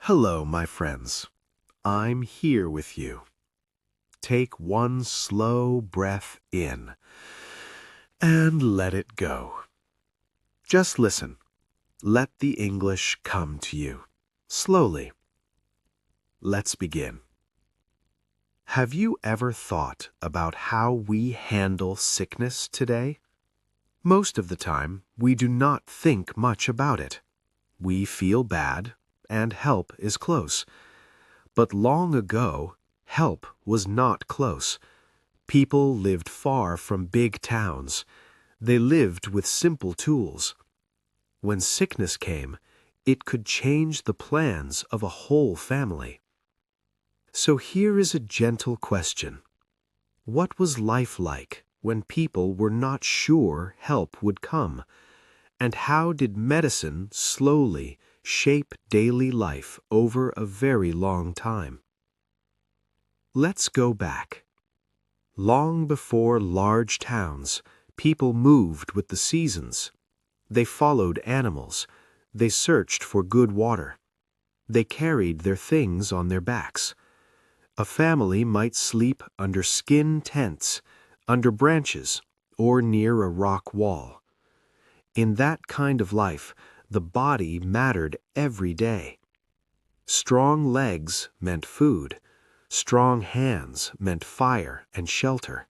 Hello, my friends. I'm here with you. Take one slow breath in and let it go. Just listen. Let the English come to you. Slowly. Let's begin. Have you ever thought about how we handle sickness today? Most of the time, we do not think much about it. We feel bad, and help is close. But long ago, help was not close. People lived far from big towns. They lived with simple tools. When sickness came, it could change the plans of a whole family. So here is a gentle question. What was life like when people were not sure help would come? And how did medicine slowly shape daily life over a very long time? Let's go back. Long before large towns, people moved with the seasons. They followed animals. They searched for good water. They carried their things on their backs. A family might sleep under skin tents, under branches, or near a rock wall. In that kind of life, the body mattered every day. Strong legs meant food. Strong hands meant fire and shelter.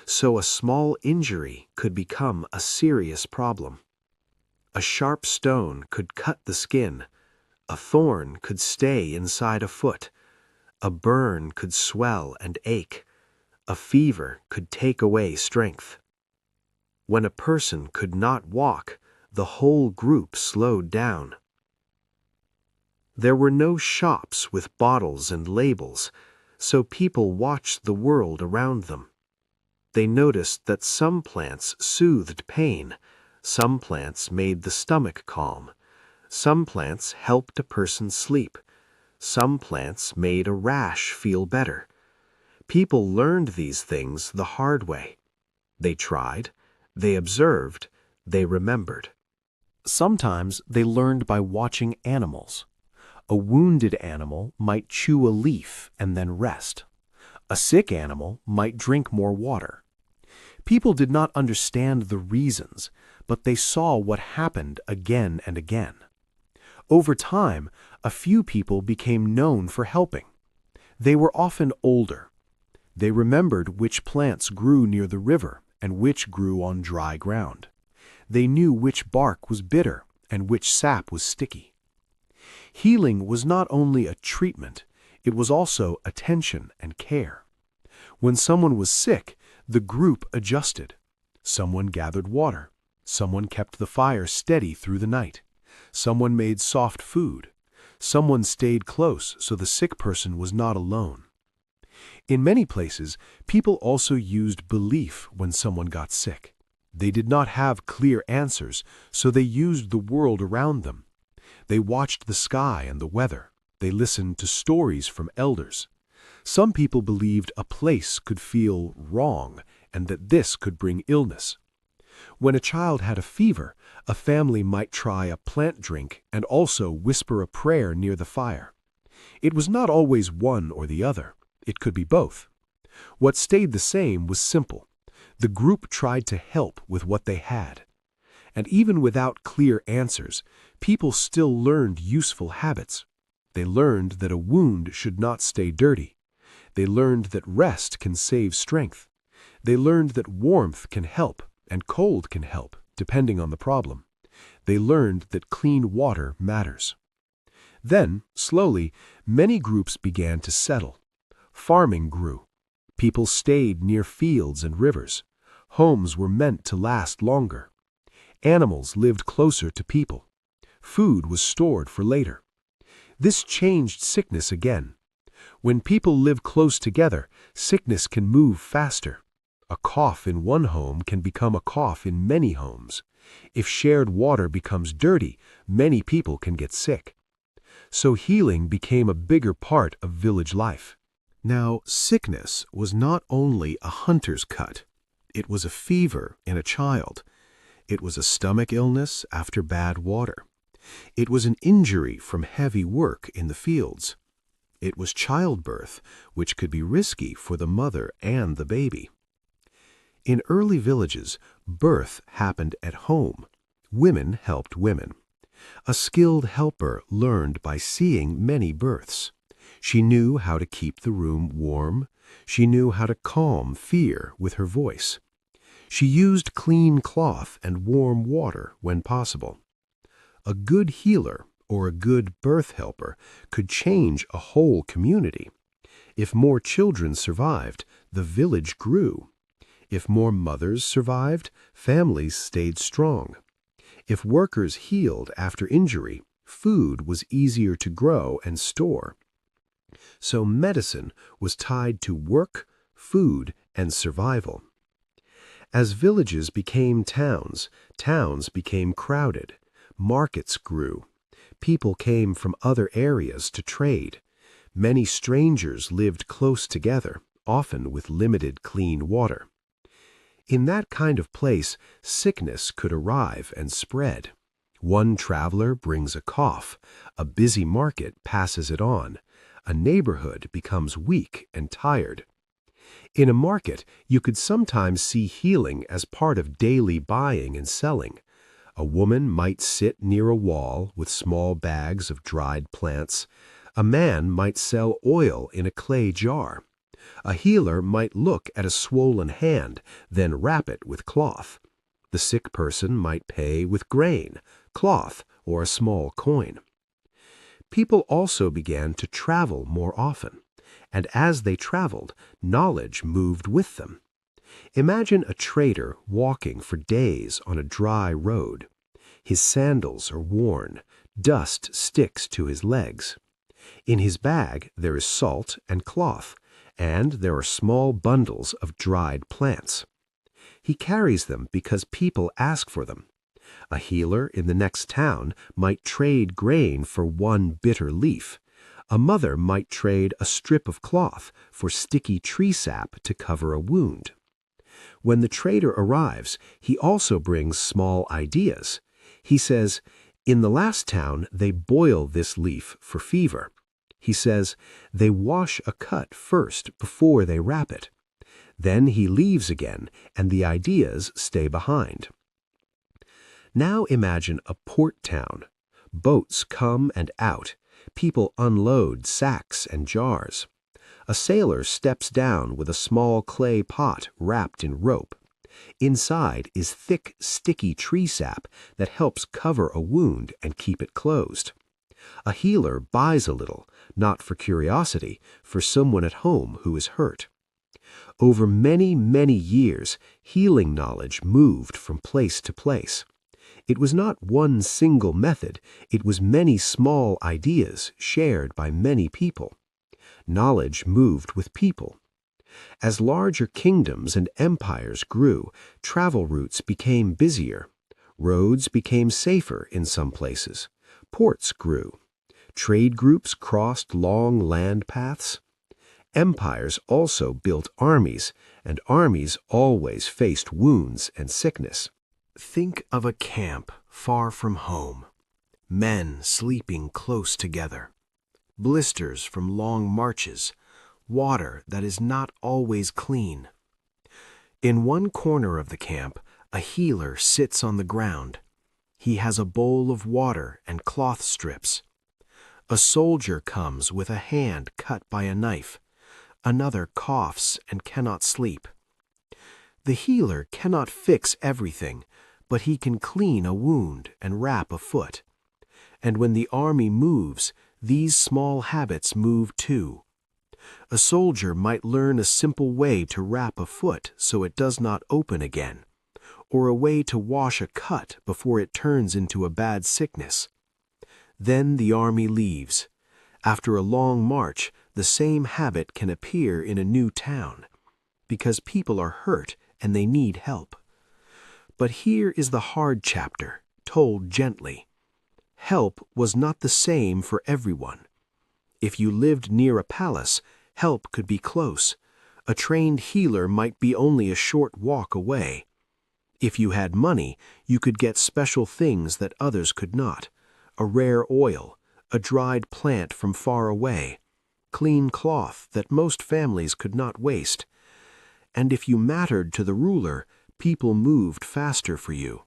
So a small injury could become a serious problem. A sharp stone could cut the skin. A thorn could stay inside a foot. A burn could swell and ache. A fever could take away strength. When a person could not walk, the whole group slowed down. There were no shops with bottles and labels, so people watched the world around them. They noticed that some plants soothed pain, some plants made the stomach calm, some plants helped a person sleep, some plants made a rash feel better. People learned these things the hard way. They tried, they observed, they remembered. Sometimes they learned by watching animals. A wounded animal might chew a leaf and then rest. A sick animal might drink more water. People did not understand the reasons, but they saw what happened again and again. Over time, a few people became known for helping. They were often older. They remembered which plants grew near the river and which grew on dry ground. They knew which bark was bitter and which sap was sticky. Healing was not only a treatment, it was also attention and care. When someone was sick, the group adjusted. Someone gathered water. Someone kept the fire steady through the night. Someone made soft food. Someone stayed close so the sick person was not alone. In many places, people also used belief when someone got sick. They did not have clear answers, so they used the world around them. They watched the sky and the weather. They listened to stories from elders. Some people believed a place could feel wrong and that this could bring illness. When a child had a fever, a family might try a plant drink and also whisper a prayer near the fire. It was not always one or the other. It could be both. What stayed the same was simple. The group tried to help with what they had. And even without clear answers, people still learned useful habits. They learned that a wound should not stay dirty. They learned that rest can save strength. They learned that warmth can help and cold can help, depending on the problem. They learned that clean water matters. Then, slowly, many groups began to settle. Farming grew. People stayed near fields and rivers. Homes were meant to last longer. Animals lived closer to people. Food was stored for later. This changed sickness again. When people live close together, sickness can move faster. A cough in one home can become a cough in many homes. If shared water becomes dirty, many people can get sick. So healing became a bigger part of village life. Now, sickness was not only a hunter's cut. It was a fever in a child. It was a stomach illness after bad water. It was an injury from heavy work in the fields. It was childbirth, which could be risky for the mother and the baby. In early villages, birth happened at home. Women helped women. A skilled helper learned by seeing many births. She knew how to keep the room warm. She knew how to calm fear with her voice. She used clean cloth and warm water when possible. A good healer or a good birth helper could change a whole community. If more children survived, the village grew. If more mothers survived, families stayed strong. If workers healed after injury, food was easier to grow and store. So medicine was tied to work, food, and survival. As villages became towns, towns became crowded. Markets grew. People came from other areas to trade. Many strangers lived close together, often with limited clean water. In that kind of place, sickness could arrive and spread. One traveler brings a cough. A busy market passes it on. A neighborhood becomes weak and tired. In a market, you could sometimes see healing as part of daily buying and selling. A woman might sit near a wall with small bags of dried plants. A man might sell oil in a clay jar. A healer might look at a swollen hand, then wrap it with cloth. The sick person might pay with grain, cloth, or a small coin. People also began to travel more often, and as they traveled, knowledge moved with them. Imagine a trader walking for days on a dry road. His sandals are worn, dust sticks to his legs. In his bag there is salt and cloth, and there are small bundles of dried plants. He carries them because people ask for them. A healer in the next town might trade grain for one bitter leaf. A mother might trade a strip of cloth for sticky tree sap to cover a wound. When the trader arrives, he also brings small ideas. He says, "In the last town, they boil this leaf for fever." He says, "They wash a cut first before they wrap it." Then he leaves again, and the ideas stay behind. Now imagine a port town. Boats come and out. People unload sacks and jars. A sailor steps down with a small clay pot wrapped in rope. Inside is thick, sticky tree sap that helps cover a wound and keep it closed. A healer buys a little, not for curiosity, for someone at home who is hurt. Over many, many years, healing knowledge moved from place to place. It was not one single method, it was many small ideas shared by many people. Knowledge moved with people. As larger kingdoms and empires grew, travel routes became busier. Roads became safer in some places. Ports grew. Trade groups crossed long land paths. Empires also built armies, and armies always faced wounds and sickness. Think of a camp far from home. Men sleeping close together. Blisters from long marches. Water that is not always clean. In one corner of the camp, a healer sits on the ground. He has a bowl of water and cloth strips. A soldier comes with a hand cut by a knife. Another coughs and cannot sleep. The healer cannot fix everything, but he can clean a wound and wrap a foot. And when the army moves, these small habits move too. A soldier might learn a simple way to wrap a foot so it does not open again, or a way to wash a cut before it turns into a bad sickness. Then the army leaves. After a long march, the same habit can appear in a new town, because people are hurt and they need help. But here is the hard chapter, told gently. Help was not the same for everyone. If you lived near a palace, help could be close. A trained healer might be only a short walk away. If you had money, you could get special things that others could not. a rare oil, a dried plant from far away, clean cloth that most families could not waste. And if you mattered to the ruler, people moved faster for you.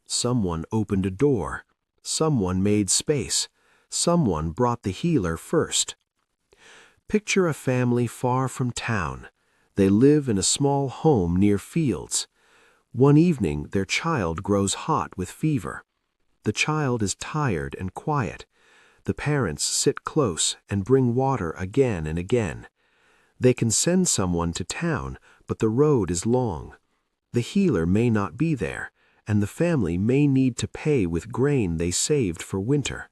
Someone opened a door. Someone made space. Someone brought the healer first. Picture a family far from town. They live in a small home near fields. One evening, their child grows hot with fever. The child is tired and quiet. The parents sit close and bring water again and again. They can send someone to town, but the road is long. The healer may not be there, and the family may need to pay with grain they saved for winter.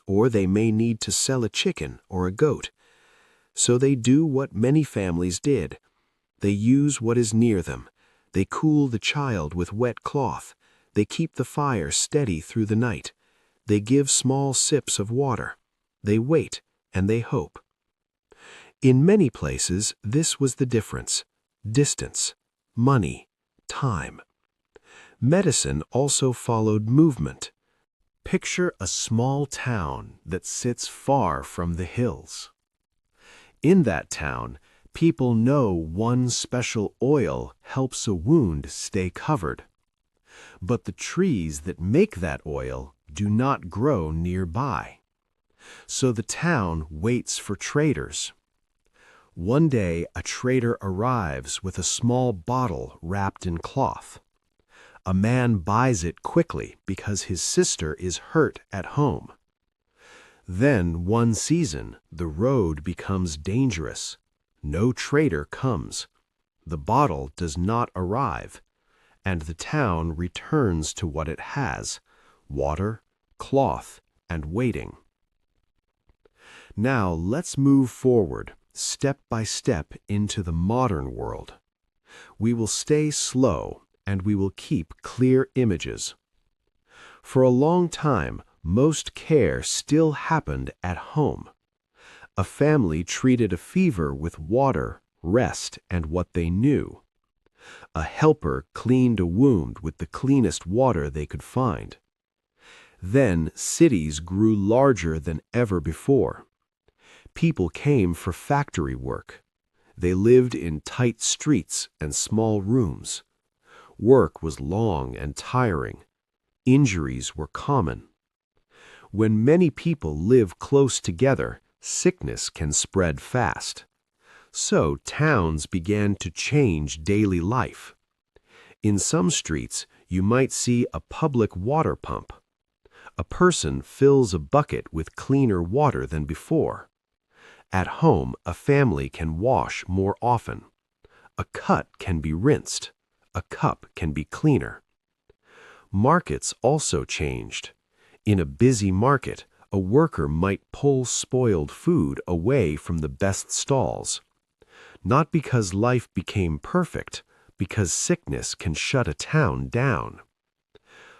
Or they may need to sell a chicken or a goat. So they do what many families did. They use what is near them. They cool the child with wet cloth. They keep the fire steady through the night. They give small sips of water. They wait and they hope. In many places, this was the difference: distance, money, time. Medicine also followed movement. Picture a small town that sits far from the hills. In that town, people know one special oil helps a wound stay covered. But the trees that make that oil do not grow nearby. So the town waits for traders. One day, a trader arrives with a small bottle wrapped in cloth. A man buys it quickly because his sister is hurt at home. Then, one season, the road becomes dangerous. No trader comes. The bottle does not arrive, and the town returns to what it has: water, cloth, and waiting. Now let's move forward, step by step, into the modern world. We will stay slow, and we will keep clear images. For a long time, most care still happened at home. A family treated a fever with water, rest, and what they knew. A helper cleaned a wound with the cleanest water they could find. Then cities grew larger than ever before. People came for factory work. They lived in tight streets and small rooms. Work was long and tiring. Injuries were common. When many people live close together, sickness can spread fast. So towns began to change daily life. In some streets, you might see a public water pump. A person fills a bucket with cleaner water than before. At home, a family can wash more often. A cut can be rinsed. A cup can be cleaner. Markets also changed. In a busy market, a worker might pull spoiled food away from the best stalls. Not because life became perfect, because sickness can shut a town down.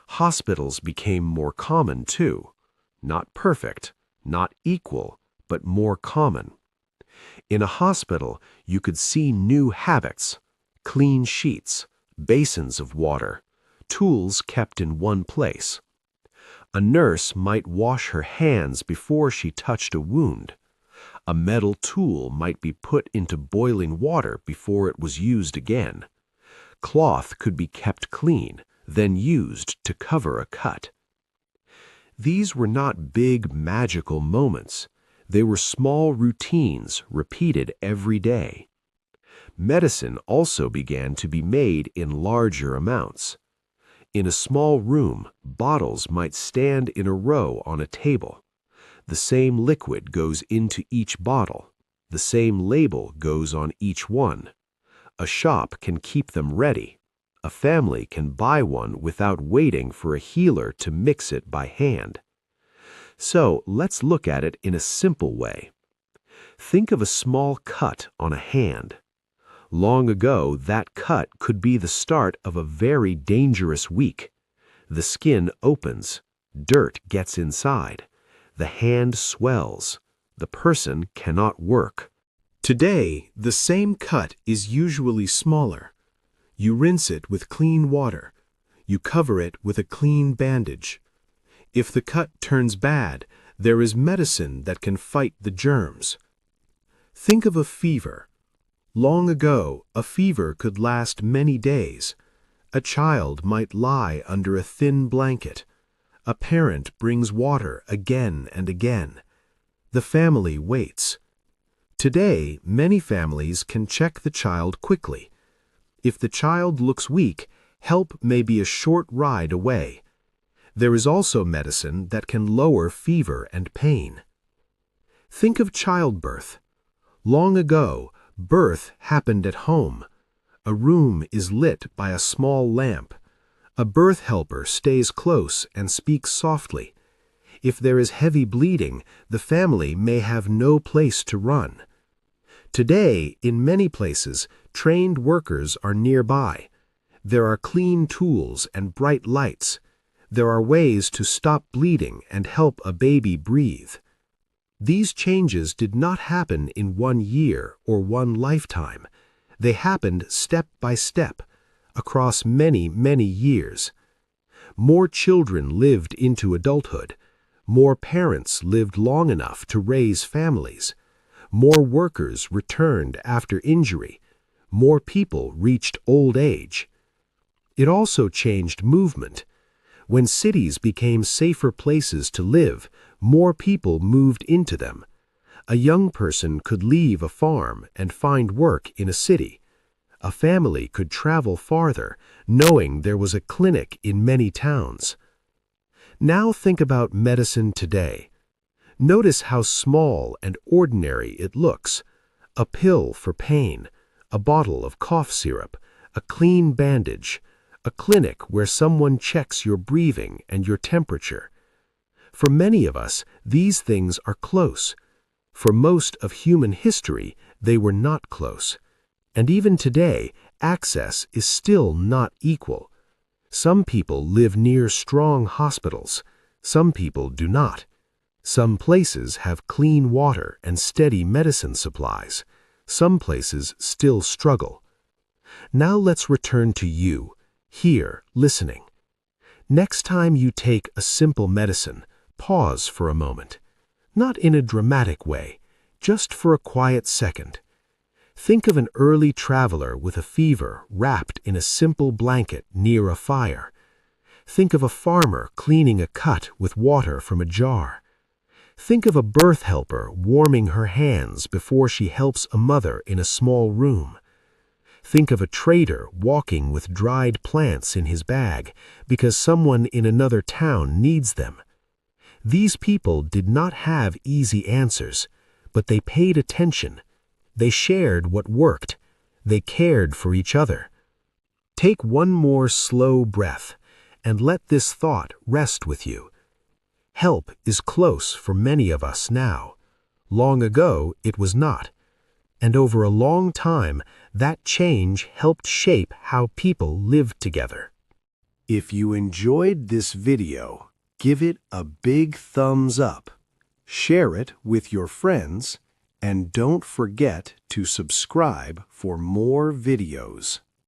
Hospitals became more common too. Not perfect, not equal, but more common. In a hospital, you could see new habits: clean sheets, basins of water, tools kept in one place. A nurse might wash her hands before she touched a wound. A metal tool might be put into boiling water before it was used again. Cloth could be kept clean, then used to cover a cut. These were not big magical moments. They were small routines repeated every day. Medicine also began to be made in larger amounts. In a small room, bottles might stand in a row on a table. The same liquid goes into each bottle. The same label goes on each one. A shop can keep them ready. A family can buy one without waiting for a healer to mix it by hand. So let's look at it in a simple way. Think of a small cut on a hand. Long ago, that cut could be the start of a very dangerous week. The skin opens, dirt gets inside, the hand swells, the person cannot work. Today, the same cut is usually smaller. You rinse it with clean water. You cover it with a clean bandage. If the cut turns bad, there is medicine that can fight the germs. Think of a fever. Long ago, a fever could last many days. A child might lie under a thin blanket. A parent brings water again and again. The family waits. Today, many families can check the child quickly. If the child looks weak, help may be a short ride away. There is also medicine that can lower fever and pain. Think of childbirth. Long ago, birth happened at home. A room is lit by a small lamp. A birth helper stays close and speaks softly. If there is heavy bleeding, the family may have no place to run. Today, in many places, trained workers are nearby. There are clean tools and bright lights. There are ways to stop bleeding and help a baby breathe. These changes did not happen in 1 year or 1 lifetime. They happened step by step, across many, many years. More children lived into adulthood. More parents lived long enough to raise families. More workers returned after injury. More people reached old age. It also changed movement. When cities became safer places to live, more people moved into them. A young person could leave a farm and find work in a city. A family could travel farther, knowing there was a clinic in many towns. Now think about medicine today. Notice how small and ordinary it looks. A pill for pain, a bottle of cough syrup, a clean bandage, a clinic where someone checks your breathing and your temperature. For many of us, these things are close. For most of human history, they were not close. And even today, access is still not equal. Some people live near strong hospitals. Some people do not. Some places have clean water and steady medicine supplies. Some places still struggle. Now let's return to you, here, listening. Next time you take a simple medicine, pause for a moment. Not in a dramatic way, just for a quiet second. Think of an early traveler with a fever wrapped in a simple blanket near a fire. Think of a farmer cleaning a cut with water from a jar. Think of a birth helper warming her hands before she helps a mother in a small room. Think of a trader walking with dried plants in his bag because someone in another town needs them. These people did not have easy answers, but they paid attention. They shared what worked. They cared for each other. Take one more slow breath and let this thought rest with you. Help is close for many of us now. Long ago, it was not. And over a long time, that change helped shape how people lived together. If you enjoyed this video, give it a big thumbs up. Share it with your friends, and don't forget to subscribe for more videos.